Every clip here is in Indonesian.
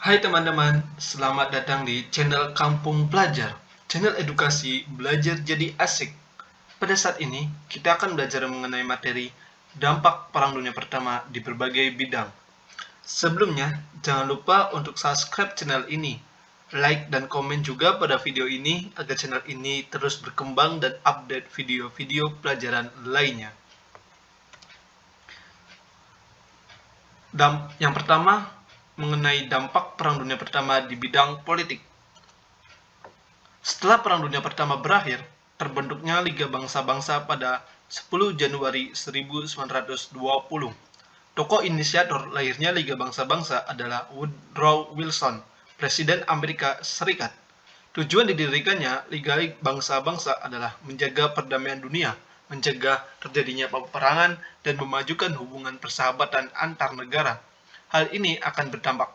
Hai teman-teman, selamat datang di channel Kampung Pelajar, channel edukasi belajar jadi asik. Pada saat ini, kita akan belajar mengenai materi dampak Perang Dunia Pertama di berbagai bidang. Sebelumnya, jangan lupa untuk subscribe channel ini, like dan komen juga pada video ini agar channel ini terus berkembang dan update video-video pelajaran lainnya. Yang pertama, mengenai dampak Perang Dunia Pertama di bidang politik. Setelah Perang Dunia Pertama berakhir, terbentuknya Liga Bangsa-Bangsa pada 10 Januari 1920. Tokoh inisiator lahirnya Liga Bangsa-Bangsa adalah Woodrow Wilson, Presiden Amerika Serikat. Tujuan didirikannya Liga Bangsa-Bangsa adalah menjaga perdamaian dunia, mencegah terjadinya peperangan, dan memajukan hubungan persahabatan antar negara. Hal ini akan berdampak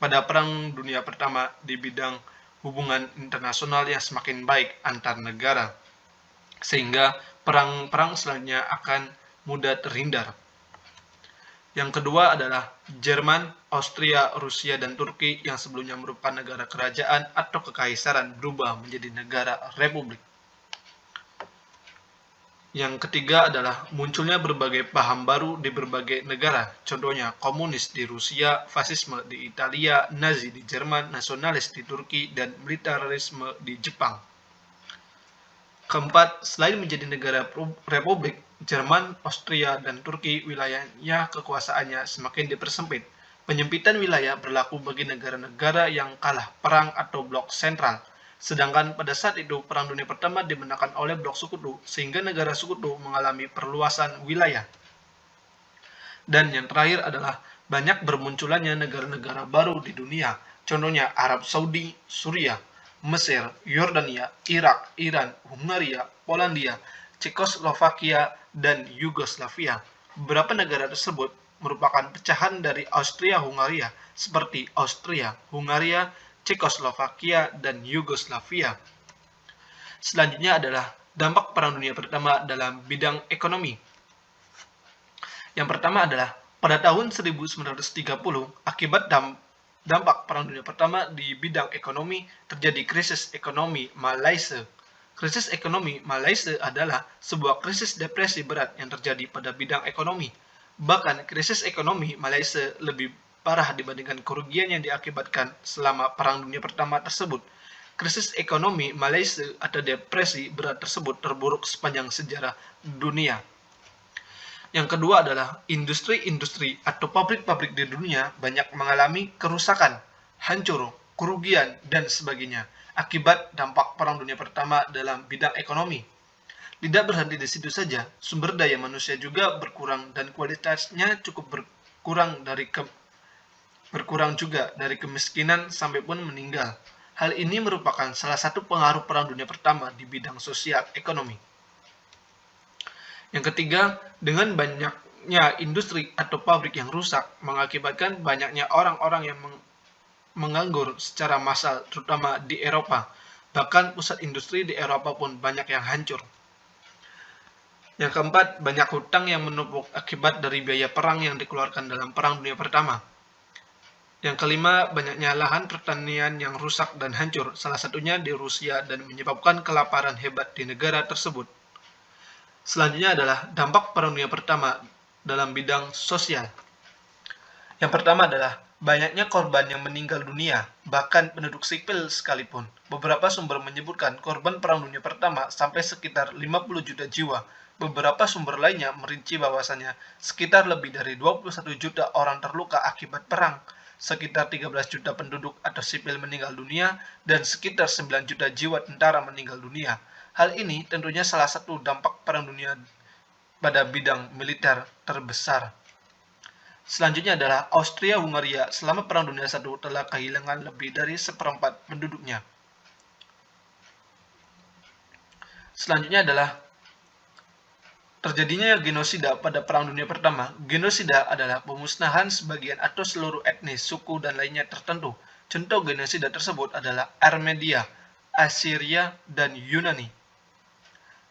pada Perang Dunia Pertama di bidang hubungan internasional yang semakin baik antar negara, sehingga perang-perang selanjutnya akan mudah terhindar. Yang kedua adalah Jerman, Austria, Rusia, dan Turki yang sebelumnya merupakan negara kerajaan atau kekaisaran berubah menjadi negara republik. Yang ketiga adalah munculnya berbagai paham baru di berbagai negara, contohnya komunis di Rusia, fasisme di Italia, Nazi di Jerman, nasionalis di Turki, dan militerisme di Jepang. Keempat, selain menjadi negara republik, Jerman, Austria, dan Turki wilayahnya kekuasaannya semakin dipersempit. Penyempitan wilayah berlaku bagi negara-negara yang kalah perang atau blok sentral. Sedangkan pada saat itu Perang Dunia Pertama dimenangkan oleh blok sekutu, sehingga negara sekutu mengalami perluasan wilayah. Dan yang terakhir adalah banyak bermunculannya negara-negara baru di dunia, contohnya Arab Saudi, Suriah, Mesir, Yordania, Irak, Iran, Hungaria, Polandia, Cekoslovakia, dan Yugoslavia. Beberapa negara tersebut merupakan pecahan dari Austria-Hungaria, seperti Austria, Hungaria, Cekoslovakia, dan Yugoslavia. Selanjutnya adalah dampak Perang Dunia Pertama dalam bidang ekonomi. Yang pertama adalah pada tahun 1930, akibat dampak Perang Dunia Pertama di bidang ekonomi, terjadi krisis ekonomi Malaysia. Krisis ekonomi Malaysia adalah sebuah krisis depresi berat yang terjadi pada bidang ekonomi. Bahkan krisis ekonomi Malaysia lebih parah dibandingkan kerugian yang diakibatkan selama Perang Dunia Pertama tersebut. Krisis ekonomi Malaysia atau depresi berat tersebut terburuk sepanjang sejarah dunia. Yang kedua adalah industri-industri atau pabrik-pabrik di dunia banyak mengalami kerusakan, hancur, kerugian, dan sebagainya akibat dampak Perang Dunia Pertama dalam bidang ekonomi. Tidak berhenti di situ saja, sumber daya manusia juga berkurang dan kualitasnya cukup berkurang juga dari kemiskinan sampai pun meninggal. Hal ini merupakan salah satu pengaruh Perang Dunia Pertama di bidang sosial ekonomi. Yang ketiga, dengan banyaknya industri atau pabrik yang rusak, mengakibatkan banyaknya orang-orang yang menganggur secara massal, terutama di Eropa. Bahkan pusat industri di Eropa pun banyak yang hancur. Yang keempat, banyak hutang yang menumpuk akibat dari biaya perang yang dikeluarkan dalam Perang Dunia Pertama. Yang kelima, banyaknya lahan pertanian yang rusak dan hancur, salah satunya di Rusia, dan menyebabkan kelaparan hebat di negara tersebut. Selanjutnya adalah dampak Perang Dunia Pertama dalam bidang sosial. Yang pertama adalah banyaknya korban yang meninggal dunia, bahkan penduduk sipil sekalipun. Beberapa sumber menyebutkan korban Perang Dunia Pertama sampai sekitar 50 juta jiwa. Beberapa sumber lainnya merinci bahwasannya sekitar lebih dari 21 juta orang terluka akibat perang, sekitar 13 juta penduduk atau sipil meninggal dunia, dan sekitar 9 juta jiwa tentara meninggal dunia. Hal ini tentunya salah satu dampak Perang Dunia pada bidang militer terbesar. Selanjutnya adalah Austria-Hungaria selama Perang Dunia I telah kehilangan lebih dari seperempat penduduknya. Selanjutnya adalah terjadinya genosida pada Perang Dunia Pertama. Genosida adalah pemusnahan sebagian atau seluruh etnis, suku, dan lainnya tertentu. Contoh genosida tersebut adalah Armenia, Assyria, dan Yunani.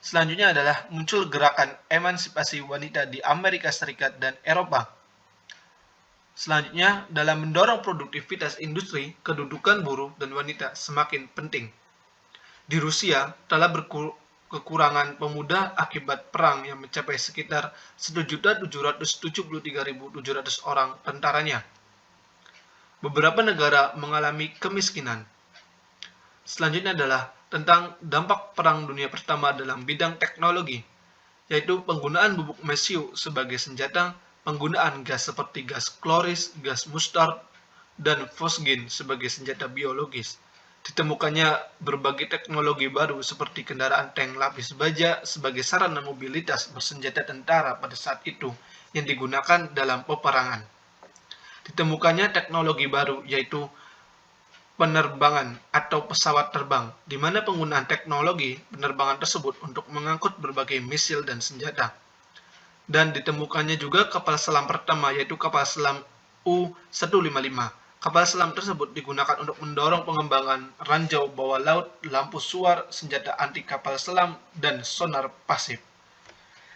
Selanjutnya adalah muncul gerakan emansipasi wanita di Amerika Serikat dan Eropa. Selanjutnya, dalam mendorong produktivitas industri, kedudukan buruh dan wanita semakin penting. Di Rusia, telah kekurangan pemuda akibat perang yang mencapai sekitar 1.773.700 orang tentaranya. Beberapa negara mengalami kemiskinan. Selanjutnya adalah tentang dampak Perang Dunia Pertama dalam bidang teknologi, yaitu penggunaan bubuk mesiu sebagai senjata, penggunaan gas seperti gas kloris, gas mustard, dan fosgen sebagai senjata biologis. Ditemukannya berbagai teknologi baru seperti kendaraan tank lapis baja sebagai sarana mobilitas bersenjata tentara pada saat itu yang digunakan dalam peperangan. Ditemukannya teknologi baru yaitu penerbangan atau pesawat terbang, di mana penggunaan teknologi penerbangan tersebut untuk mengangkut berbagai misil dan senjata. Dan ditemukannya juga kapal selam pertama, yaitu kapal selam U-155. Kapal selam tersebut digunakan untuk mendorong pengembangan ranjau bawah laut, lampu suar, senjata anti kapal selam, dan sonar pasif.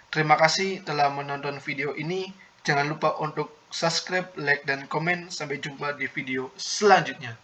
Terima kasih telah menonton video ini. Jangan lupa untuk subscribe, like, dan komen. Sampai jumpa di video selanjutnya.